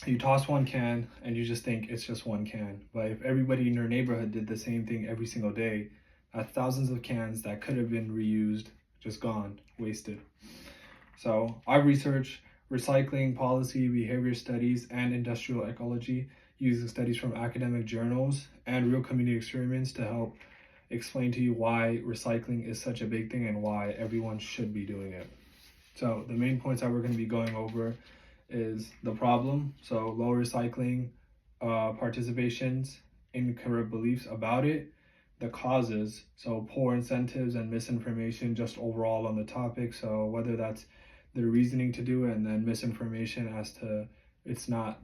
You toss one can and you just think it's just one can. But if everybody in your neighborhood did the same thing every single day, that's thousands of cans that could have been reused, just gone, wasted. So I've researched recycling policy, behavior studies, and industrial ecology using studies from academic journals and real community experiments to help explain to you why recycling is such a big thing and why everyone should be doing it. So the main points that we're going to be going over is the problem, so low recycling participations, incorrect beliefs about it, the causes, so poor incentives and misinformation just overall on the topic, so whether that's the reasoning to do it and then misinformation as to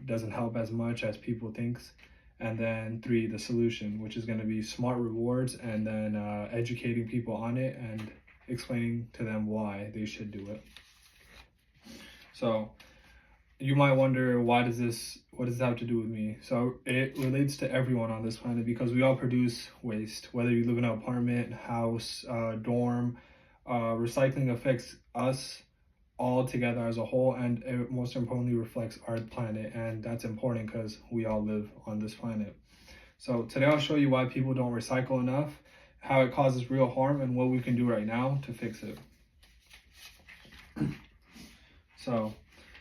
doesn't help as much as people thinks, and then 3, the solution, which is going to be smart rewards and then educating people on it and explaining to them why they should do it. So you might wonder, what does this have to do with me? So it relates to everyone on this planet because we all produce waste, whether you live in an apartment, house, dorm. Recycling affects us all together as a whole, and it most importantly reflects our planet, and that's important because we all live on this planet. So today I'll show you why people don't recycle enough, how it causes real harm, and what we can do right now to fix it. So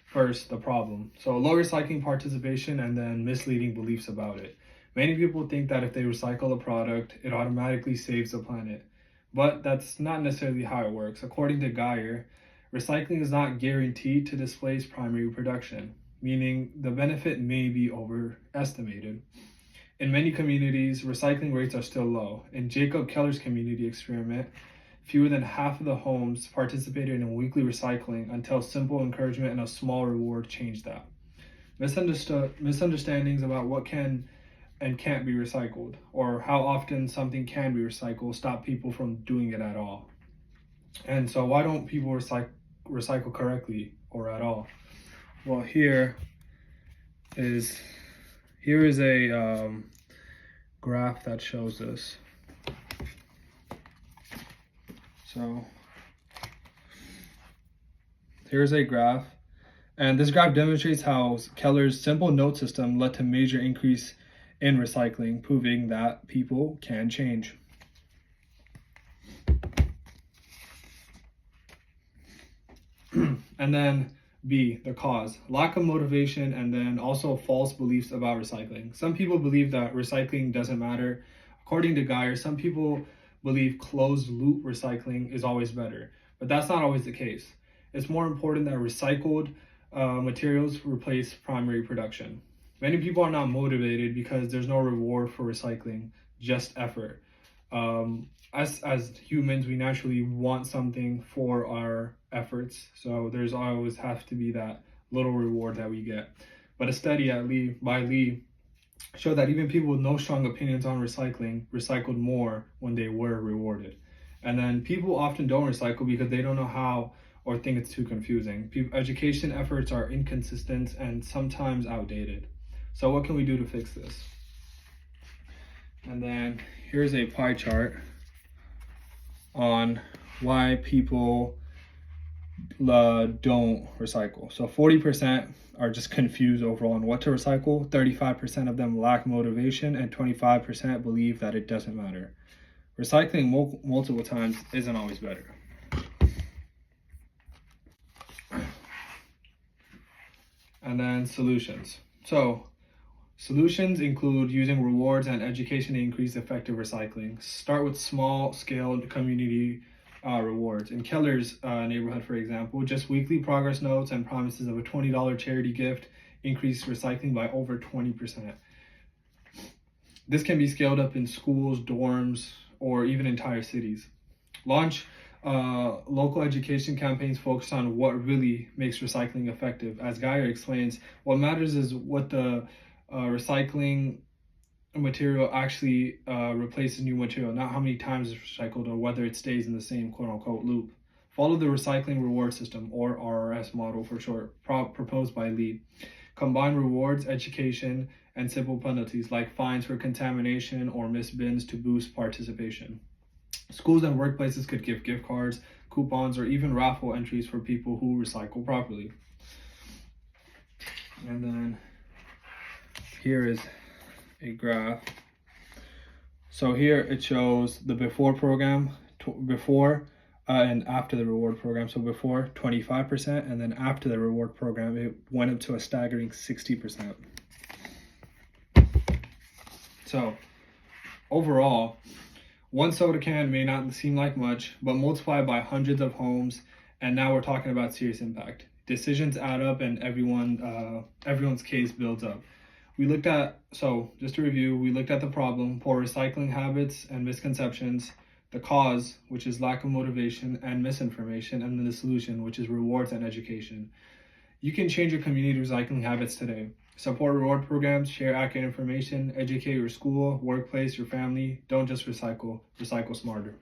first, the problem. So low recycling participation and then misleading beliefs about it. Many people think that if they recycle a product, it automatically saves the planet. But that's not necessarily how it works. According to Geyer, recycling is not guaranteed to displace primary production, meaning the benefit may be overestimated. In many communities, recycling rates are still low. In Jacob Keller's community experiment, fewer than half of the homes participated in weekly recycling until simple encouragement and a small reward changed that. Misunderstandings about what can and can't be recycled, or how often something can be recycled, stop people from doing it at all. And so why don't people recycle correctly or at all? Well, here is a graph that shows this. So here's a graph, and this graph demonstrates how Keller's simple note system led to major increase in recycling, proving that people can change. And then B, the cause, lack of motivation, and then also false beliefs about recycling. Some people believe that recycling doesn't matter. According to Geyer, some people believe closed loop recycling is always better, but that's not always the case. It's more important that recycled materials replace primary production. Many people are not motivated because there's no reward for recycling, just effort. As humans, we naturally want something for our efforts, so there's always has to be that little reward that we get. But a study by Lee showed that even people with no strong opinions on recycling recycled more when they were rewarded. And then people often don't recycle because they don't know how or think it's too confusing. Education efforts are inconsistent and sometimes outdated. So what can we do to fix this? And then here's a pie chart on why people don't recycle. So 40% are just confused overall on what to recycle, 35% of them lack motivation, and 25% believe that it doesn't matter. Recycling multiple times isn't always better. And then solutions. So solutions include using rewards and education to increase effective recycling. Start with small-scale community rewards. In Keller's neighborhood, for example, just weekly progress notes and promises of a $20 charity gift increased recycling by over 20%. This can be scaled up in schools, dorms, or even entire cities. Launch local education campaigns focused on what really makes recycling effective. As Geyer explains, what matters is what the recycling material actually replaces new material, not how many times it's recycled or whether it stays in the same quote-unquote loop. Follow the recycling reward system, or RRS model for short, proposed by Lee. Combine rewards, education, and simple penalties like fines for contamination or missed bins to boost participation. Schools and workplaces could give gift cards, coupons, or even raffle entries for people who recycle properly. And then here is a graph. So here it shows the before program, before and after the reward program. So before 25%, and then after the reward program, it went up to a staggering 60%. So overall, one soda can may not seem like much, but multiplied by hundreds of homes, and now we're talking about serious impact. Decisions add up, and everyone's case builds up. So just to review, we looked at the problem, poor recycling habits and misconceptions, the cause, which is lack of motivation and misinformation, and then the solution, which is rewards and education. You can change your community recycling habits today. Support reward programs, share accurate information, educate your school, workplace, your family. Don't just recycle, recycle smarter.